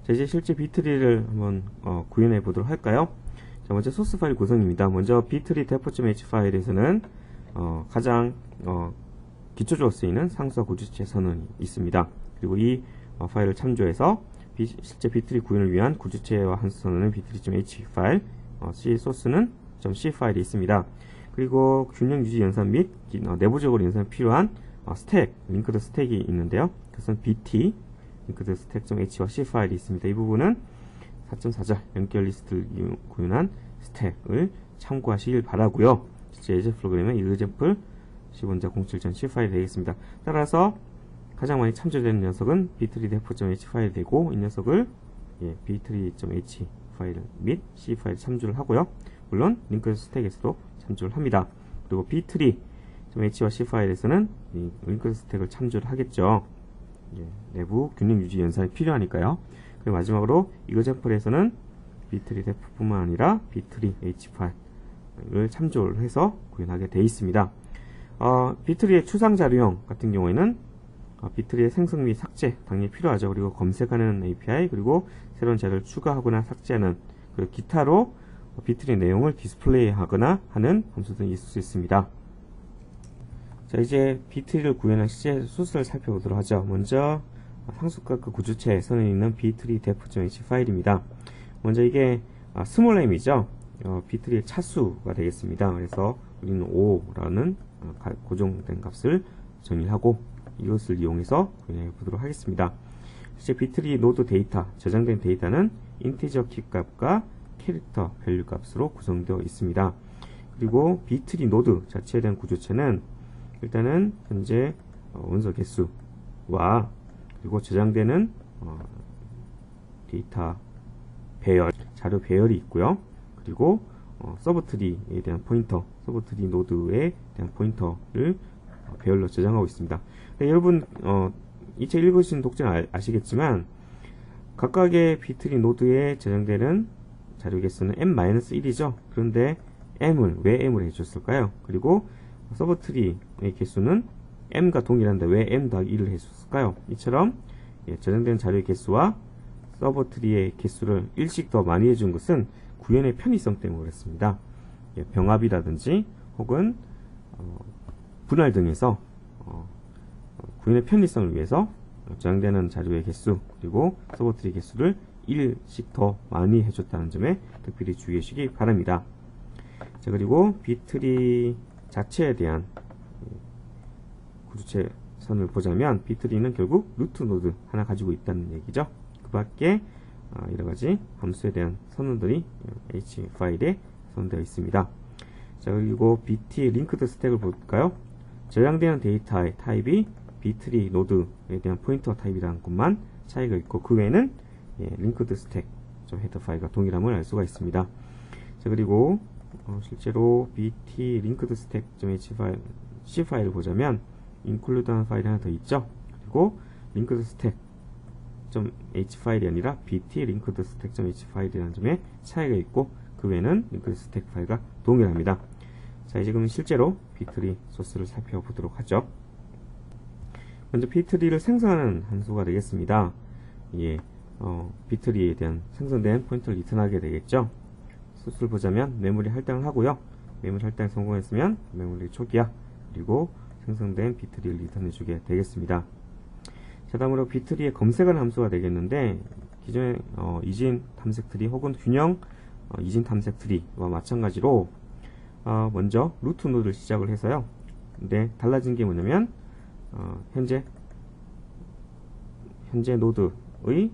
자, 이제 실제 비트리를 한번 구현해 보도록 할까요? 자, 먼저 소스 파일 구성입니다. 먼저 비트리 데포.h 파일에서는 가장 기초적으로 쓰이는 상수와 구주체 선언이 있습니다. 그리고 이 파일을 참조해서 실제 비트리 구현을 위한 구주체와 함수 선언은 비트리.h 파일, C 소스는 .c 파일이 있습니다. 그리고 균형 유지 연산 및 내부적으로 연산이 필요한 스택, 링크드 스택이 있는데요. 그것은 bt 링크드 스택.h와 c 파일이 있습니다. 이 부분은 4.4절 연결 리스트를 구현한 스택을 참고하시길 바라고요. 실제 예제 프로그램은 example C1자 07.c 파일이 되겠습니다. 따라서 가장 많이 참조되는 녀석은 비트리 데포.h 파일이 되고, 이 녀석을 비트리.h 파일 및 c 파일 참조를 하고요. 물론 링크 스택에서도 참조를 합니다. 그리고 비트리.h와 c 파일에서는 이 링크 스택을 참조를 하겠죠. 내부 균형 유지 연산이 필요하니까요. 그리고 마지막으로 example에서는 비트리 데포뿐만 아니라 비트리 h 파일을 참조를 해서 구현하게 되어 있습니다. 비트리의 추상 자료형 같은 경우에는 비트리의 생성 및 삭제 당연히 필요하죠. 그리고 검색하는 API, 그리고 새로운 자료를 추가하거나 삭제하는, 그리고 기타로 비트리 내용을 디스플레이 하거나 하는 함수 등이 있을 수 있습니다. 자, 이제 비트리를 구현한 실제 소스를 살펴보도록 하죠. 먼저 상수과 그 구주체 선에 있는 비트리 데포.h 파일입니다. 먼저 이게 스몰 m이죠. 비트리의 차수가 되겠습니다. 그래서 우리는 5라는 고정된 값을 정의하고 이것을 이용해서 구현해 보도록 하겠습니다. 실제 비트리 노드 데이터, 저장된 데이터는 인티저 키 값과 캐릭터 밸류 값으로 구성되어 있습니다. 그리고 비트리 노드 자체에 대한 구조체는 일단은 현재 원서 개수와 그리고 저장되는 데이터 배열, 자료 배열이 있고요. 그리고 서브트리에 대한 포인터, 서브트리 노드에 대한 포인터를 배열로 저장하고 있습니다. 여러분 이 책 읽으신 독자는 아시겠지만 각각의 비트리 노드에 저장되는 자료 개수는 m-1이죠. 그런데 왜 m을 해줬을까요? 그리고 서브트리의 개수는 m과 동일한데 왜 m 더하기 1을 해줬을까요? 이처럼 저장된 자료의 개수와 서브트리의 개수를 1씩 더 많이 해준 것은 구현의 편의성 때문에 그렇습니다. 병합이라든지 혹은 분할 등에서 구현의 편의성을 위해서 저장되는 자료의 개수 그리고 서브트리 개수를 1씩 더 많이 해줬다는 점에 특별히 주의해 주시기 바랍니다. 자, 그리고 비트리 자체에 대한 구주체 선을 보자면 비트리는 결국 루트 노드 하나 가지고 있다는 얘기죠. 그 밖에 여러가지 함수에 대한 선언들이 H 파일에 선언되어 있습니다. 자, 그리고 BT 링크드 스택을 볼까요? 저장되는 데이터의 타입이 비트리 노드에 대한 포인터 타입이라는 것만 차이가 있고 그 외에는 링크드 스택 헤더 파일과 동일함을 알 수가 있습니다. 자, 그리고 실제로 BT 링크드 스택 .h 파일 C 파일을 보자면 include하는 파일이 하나 더 있죠. 그리고 링크드 스택 .h 파일이 아니라 BT 링크드 스택 .h 파일이라는 점에 차이가 있고 그 외에는 링크드 스택 파일과 동일합니다. 자, 이제 그럼 실제로 비트리 소스를 살펴보도록 하죠. 먼저 비트리를 생성하는 함수가 되겠습니다. 비트리에 대한 생성된 포인터를 리턴하게 되겠죠. 소스를 보자면 메모리 할당을 하고요. 메모리 할당에 성공했으면 메모리 초기화 그리고 생성된 비트리를 리턴해주게 되겠습니다. 자, 다음으로 비트리의 검색하는 함수가 되겠는데 기존의 이진 탐색 트리 혹은 균형 이진 탐색 트리와 마찬가지로 먼저 루트 노드를 시작을 해서요. 근데 달라진 게 뭐냐면 현재 노드의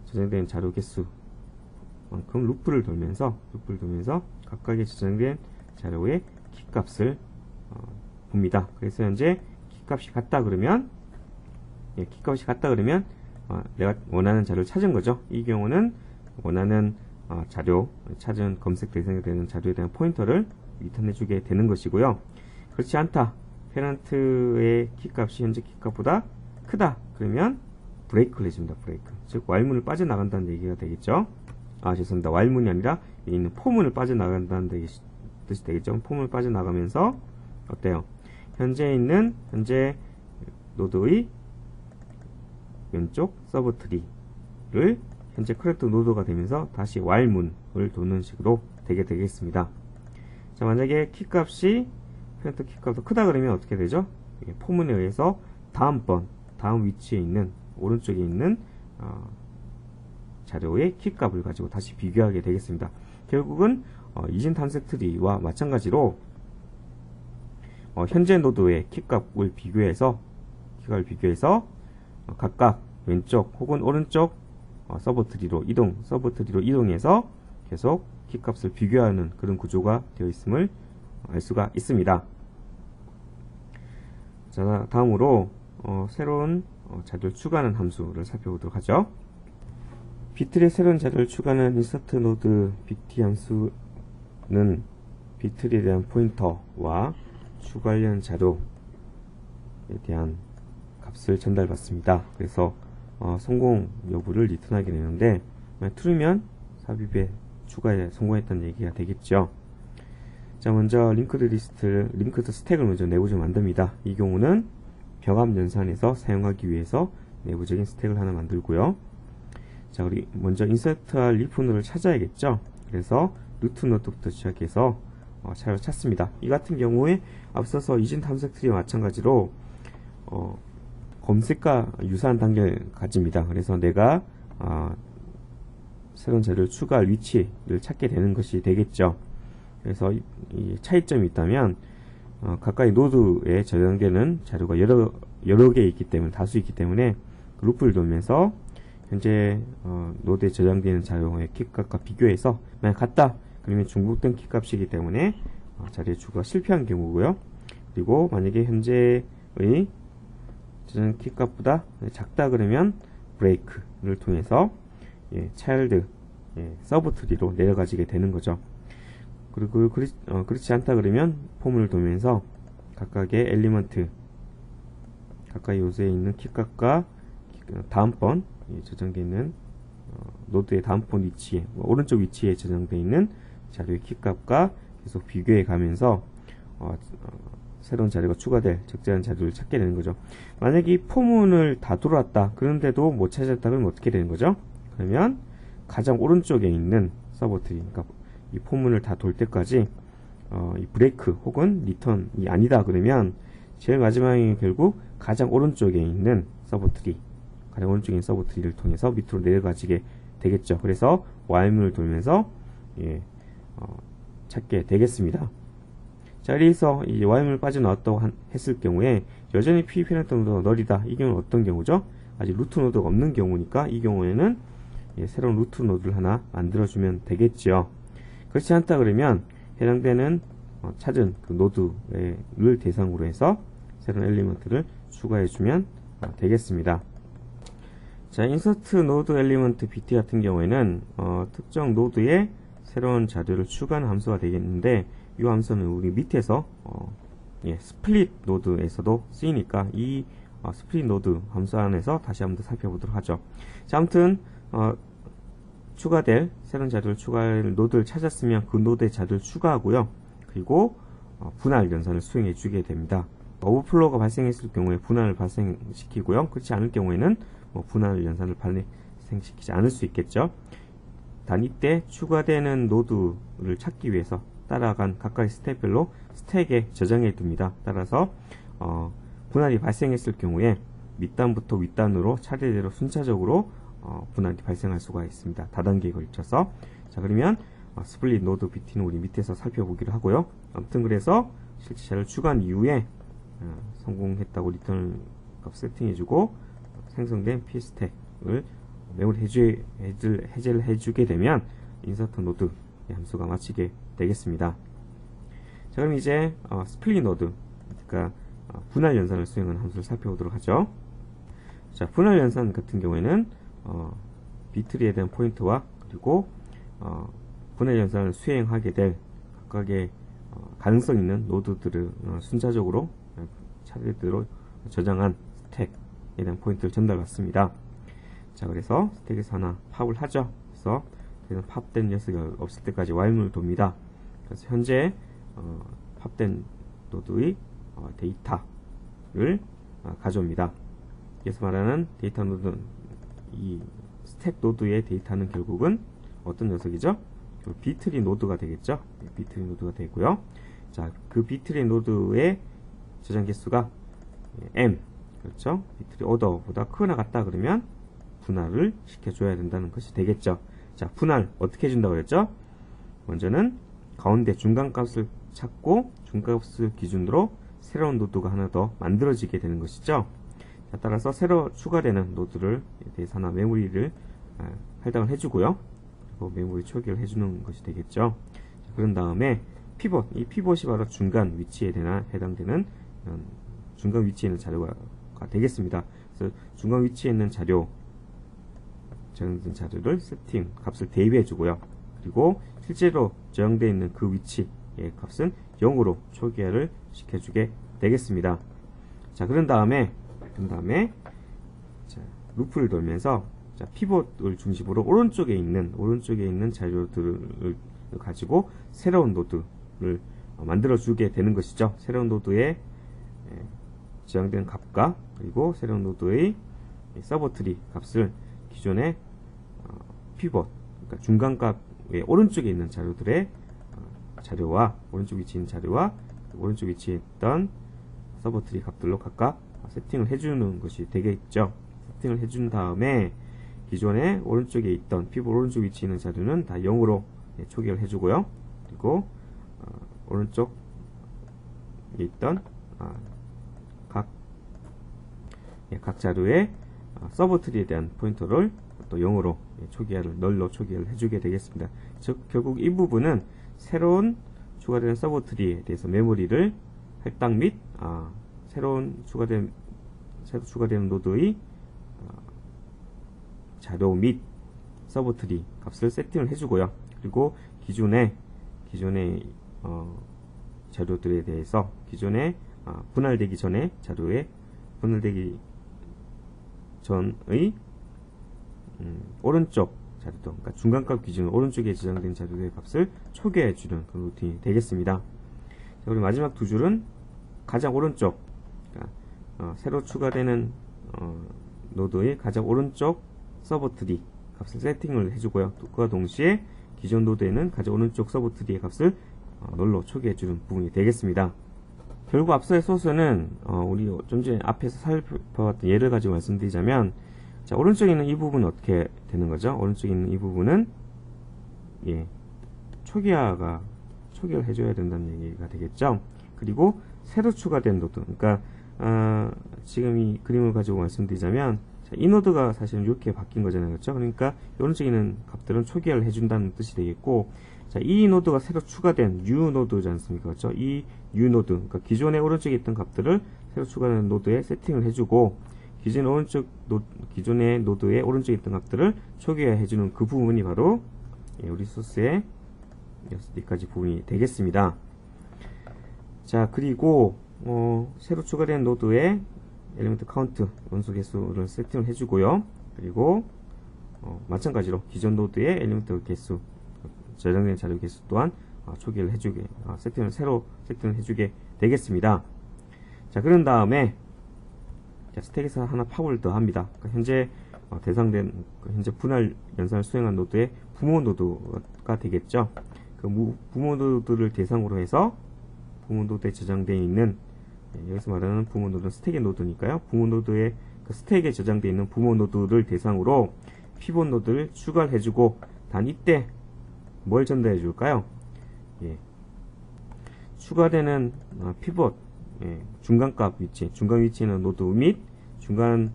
저장된 자료 개수만큼 루프를 돌면서 각각의 저장된 자료의 키값을 봅니다. 그래서 현재 키값이 같다 그러면 내가 원하는 자료를 찾은 거죠. 이 경우는 원하는 찾은 검색 대상이 되는 자료에 대한 포인터를 리턴해주게 되는 것이고요. 그렇지 않다. 페런트의 키값이 현재 키값보다 크다. 그러면 브레이크를 해줍니다. 브레이크. 즉 while문을 빠져나간다는 얘기가 되겠죠. 죄송합니다. while문이 아니라 여기 있는 for문을 빠져나간다는 뜻이 되겠죠. for문을 빠져나가면서 어때요? 현재 노드의 왼쪽 서브트리 노드를 현재 커렉트 노드가 되면서 다시 while문을 도는 식으로 되게 되겠습니다. 자, 만약에 키값이 커렉트 키값도 크다 그러면 어떻게 되죠? 포문에 의해서 다음 위치에 있는 오른쪽에 있는 자료의 키값을 가지고 다시 비교하게 되겠습니다. 결국은 이진 탐색 트리와 마찬가지로 현재 노드의 키값을 비교해서 각각 왼쪽 혹은 오른쪽 서브 트리로 이동해서 계속 키값을 비교하는 그런 구조가 되어 있음을 알 수가 있습니다. 자, 다음으로 새로운 자료를 추가하는 함수를 살펴보도록 하죠. 비틀의 새로운 자료를 추가하는 insert node bt 함수는 비틀에 대한 포인터와 추가하려는 자료에 대한 값을 전달받습니다. 그래서 성공 여부를 리턴하게 되는데 true면 삽입에 추가에 성공했다는 얘기가 되겠죠. 자, 먼저 링크드 스택을 먼저 내부적으로 만듭니다. 이 경우는 벽암 연산에서 사용하기 위해서 내부적인 스택을 하나 만들고요. 자, 우리 먼저 인서트할 리프 노드를 찾아야겠죠. 그래서 루트 노드부터 시작해서 자료를 찾습니다. 이 같은 경우에 앞서서 이진 탐색 트리와 마찬가지로 검색과 유사한 단계를 가집니다. 그래서 내가 새로운 자료를 추가할 위치를 찾게 되는 것이 되겠죠. 그래서 이 차이점이 있다면 가까이 노드에 저장되는 자료가 여러 개 있기 때문에 다수 있기 때문에 루프를 돌면서 현재 노드에 저장되는 자료의 키값과 비교해서 만약 같다 그러면 중복된 키값이기 때문에 자료의 추가가 실패한 경우고요. 그리고 만약에 현재의 저장 키값보다 작다 그러면 브레이크를 통해서 차일드 서브 트리로 내려가지게 되는 거죠. 그리고 그렇지 않다 그러면 폼을 돌면서 각각의 엘리먼트 가까이 요소에 있는 키값과 다음번 저장되어 있는 노드의 다음번 위치에 오른쪽 위치에 저장되어 있는 자료의 키값과 계속 비교해 가면서 새로운 자료가 추가될 적절한 자료를 찾게 되는 거죠. 만약에 이 포문을 다 돌았다 그런데도 못 찾았다 그러면 어떻게 되는 거죠? 그러면 가장 오른쪽에 있는 서브 트리, 그러니까 이 포문을 다 돌 때까지 이 브레이크 혹은 리턴이 아니다 그러면 제일 마지막에 결국 가장 오른쪽에 있는 서브 트리, 가장 오른쪽에 있는 서브 트리를 통해서 밑으로 내려가지게 되겠죠. 그래서 while문을 돌면서 찾게 되겠습니다. 자, 여기서 이 while문을 빠져나왔다고 했을 경우에 여전히 PVP했던 노드가 널이다. 이 경우는 어떤 경우죠? 아직 루트 노드가 없는 경우니까 이 경우에는 새로운 루트 노드를 하나 만들어주면 되겠죠. 그렇지 않다 그러면 해당되는 찾은 그 노드를 대상으로 해서 새로운 엘리먼트를 추가해주면 되겠습니다. 자, insert node element bt 같은 경우에는 특정 노드에 새로운 자료를 추가하는 함수가 되겠는데 이 함수는 우리 밑에서 스플릿 노드에서도 쓰이니까 이 스플릿 노드 함수 안에서 다시 한번 더 살펴보도록 하죠. 자, 아무튼 추가될 새로운 자료를 추가할 노드를 찾았으면 그 노드의 자료를 추가하고요. 그리고 분할 연산을 수행해 주게 됩니다. 오버플로우가 발생했을 경우에 분할을 발생시키고요. 그렇지 않을 경우에는 분할 연산을 발생시키지 않을 수 있겠죠. 단 이때 추가되는 노드를 찾기 위해서 따라간 각각의 스텝별로 스택에 저장해 둡니다. 따라서 분할이 발생했을 경우에 밑단부터 윗단으로 차례대로 순차적으로 분할이 발생할 수가 있습니다. 다단계에 걸쳐서. 자, 그러면 스플릿 노드 bt는 우리 밑에서 살펴보기로 하고요. 아무튼 그래서 실제 자료를 추가한 이후에 성공했다고 리턴 값 세팅해주고 생성된 p스택을 메모리 해제를 해주게 되면 인서트 노드 함수가 마치게 되겠습니다. 자, 그럼 이제 스플릿 노드, 그러니까 분할 연산을 수행하는 함수를 살펴보도록 하죠. 자, 분할 연산 같은 경우에는 비트리에 대한 포인트와 그리고 분할 연산을 수행하게 될 각각의 가능성 있는 노드들을 순차적으로 차례대로 저장한 스택에 대한 포인트를 전달받습니다. 자, 그래서 스택에서 하나 팝을 하죠. 그래서 팝된 녀석이 없을 때까지 while문을 돕니다. 그래서 현재 팝된 노드의 데이터를 가져옵니다. 여기서 말하는 데이터 노드는 이 스택 노드의 데이터는 결국은 어떤 녀석이죠? 비트리 노드가 되겠죠? 비트리 노드가 되고요. 자, 그 비트리 노드의 저장 개수가 m, 그렇죠? 비트리 오더보다 크거나 같다 그러면 분할을 시켜줘야 된다는 것이 되겠죠. 자, 분할 어떻게 해준다고 그랬죠? 먼저는 가운데 중간값을 찾고 중간값을 기준으로 새로운 노드가 하나 더 만들어지게 되는 것이죠. 자, 따라서 새로 추가되는 노드를 대해서 하나 메모리를 할당을 해주고요. 그리고 메모리 초기를 해주는 것이 되겠죠. 자, 그런 다음에 피봇, 이 피봇이 바로 중간 위치에 해당되는 중간 위치에 있는 자료가 되겠습니다. 그래서 중간 위치에 있는 자료, 저장된 자료를 세팅 값을 대입해 주고요. 그리고 실제로 저장되어 있는 그 위치의 값은 0으로 초기화를 시켜주게 되겠습니다. 자, 그런 다음에 자, 루프를 돌면서 자, 피봇을 중심으로 오른쪽에 있는 자료들을 가지고 새로운 노드를 만들어 주게 되는 것이죠. 새로운 노드에 저장된 값과 그리고 새로운 노드의 서버트리 값을 기존의 피봇, 그러니까 중간값의 오른쪽에 있는 자료들의 자료와 오른쪽 위치에 있는 자료와 오른쪽 위치에 있던 서버트리 값들로 각각 세팅을 해주는 것이 되겠죠. 세팅을 해준 다음에 기존에 오른쪽에 있던 피봇 오른쪽 위치에 있는 자료는 다 0으로 초기화를 해주고요. 그리고 오른쪽에 있던 각 자료의 서버트리에 대한 포인터를 또 0으로 초기화를 널로 초기화를 해주게 되겠습니다. 즉 결국 이 부분은 새로운 추가되는 서버트리에 대해서 메모리를 할당 및 새로 추가되는 노드의 자료 및 서버트리 값을 세팅을 해주고요. 그리고 기존의 자료들에 대해서 기존에 분할되기 전에 자료에 분할되기 전의 오른쪽 자료도, 그러니까 중간값 기준으로 오른쪽에 저장된 자료의 값을 초기화해주는 그런 루틴이 되겠습니다. 자, 그리고 마지막 두 줄은 가장 오른쪽, 그러니까 새로 추가되는 노드의 가장 오른쪽 서버트리 값을 세팅을 해주고요. 그와 동시에 기존 노드에는 가장 오른쪽 서버트리의 값을 널로 초기화해주는 부분이 되겠습니다. 결국 앞서의 소스는 우리 좀 전에 앞에서 살펴봤던 예를 가지고 말씀드리자면, 자, 오른쪽에 있는 이 부분은 어떻게 되는 거죠? 오른쪽에 있는 이 부분은 초기화를 해줘야 된다는 얘기가 되겠죠. 그리고 새로 추가된 노드, 그러니까 지금 이 그림을 가지고 말씀드리자면, 자, 이 노드가 사실은 이렇게 바뀐 거잖아요, 그렇죠? 그러니까 오른쪽에 있는 값들은 초기화를 해준다는 뜻이 되겠고, 자, 이 노드가 새로 추가된 U 노드지 않습니까? 그렇죠? 이 U 노드, 그러니까 기존에 오른쪽에 있던 값들을 새로 추가된 노드에 세팅을 해주고, 기존의 노드의 오른쪽에 있던 값들을 초기화해 해주는 그 부분이 바로 우리 소스의 여기까지 부분이 되겠습니다. 자, 그리고 새로 추가된 노드의 엘리먼트 카운트 원소 개수를 세팅을 해주고요. 그리고 마찬가지로 기존 노드의 엘리먼트 개수, 저장된 자료 개수 또한 초기화를 해주게 새로 세팅을 해주게 되겠습니다. 자, 그런 다음에 스택에서 하나 파고를 더 합니다. 그러니까 현재 현재 분할 연산을 수행한 노드의 부모 노드가 되겠죠. 그 부모 노드를 대상으로 해서 부모 노드에 저장되어 있는, 여기서 말하는 부모 노드는 스택의 노드니까요. 부모 노드의 그 스택에 저장되어 있는 부모 노드를 대상으로 피봇 노드를 추가를 해주고, 단 이때 뭘 전달해 줄까요? 추가되는 피봇 중간값 위치, 중간 위치에 있는 노드 및 중간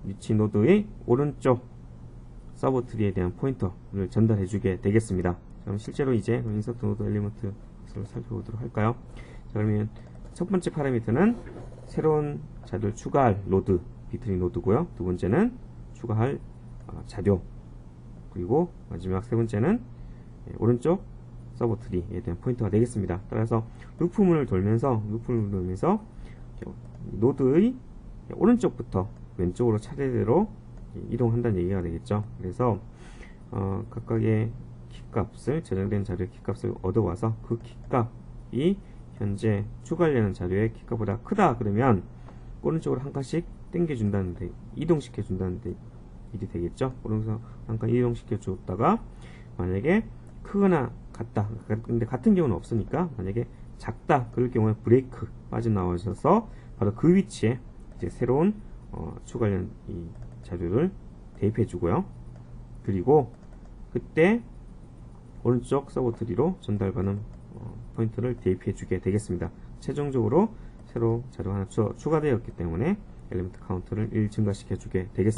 위치 노드의 오른쪽 서버트리에 대한 포인터를 전달해 주게 되겠습니다. 그럼 실제로 이제 인서트 노드 엘리먼트를 살펴보도록 할까요? 자, 그러면 첫 번째 파라미터는 새로운 자료를 추가할 노드, 비트리 노드고요. 두 번째는 추가할 자료, 그리고 마지막 세 번째는 오른쪽 서버트리에 대한 포인터가 되겠습니다. 따라서 루프문을 돌면서 노드의 오른쪽부터 왼쪽으로 차례대로 이동한다는 얘기가 되겠죠. 그래서 각각의 키값을, 저장된 자료의 키값을 얻어와서 그 키값이 현재 추가하려는 자료의 키값보다 크다 그러면 오른쪽으로 한 칸씩 당겨준다는데, 이동시켜준다는 1이 되겠죠. 그래서 잠깐 이동시켜 주었다가 만약에 크거나 같다. 근데 같은 경우는 없으니까 만약에 작다. 그럴 경우에 브레이크 빠져나오셔서 바로 그 위치에 이제 새로운 추가련 이 자료를 대입해 주고요. 그리고 그때 오른쪽 서버 트리로 전달받는 포인트를 대입해 주게 되겠습니다. 최종적으로 새로 자료 하나 추가되었기 때문에 엘리먼트 카운트를 1 증가시켜 주게 되겠습니다.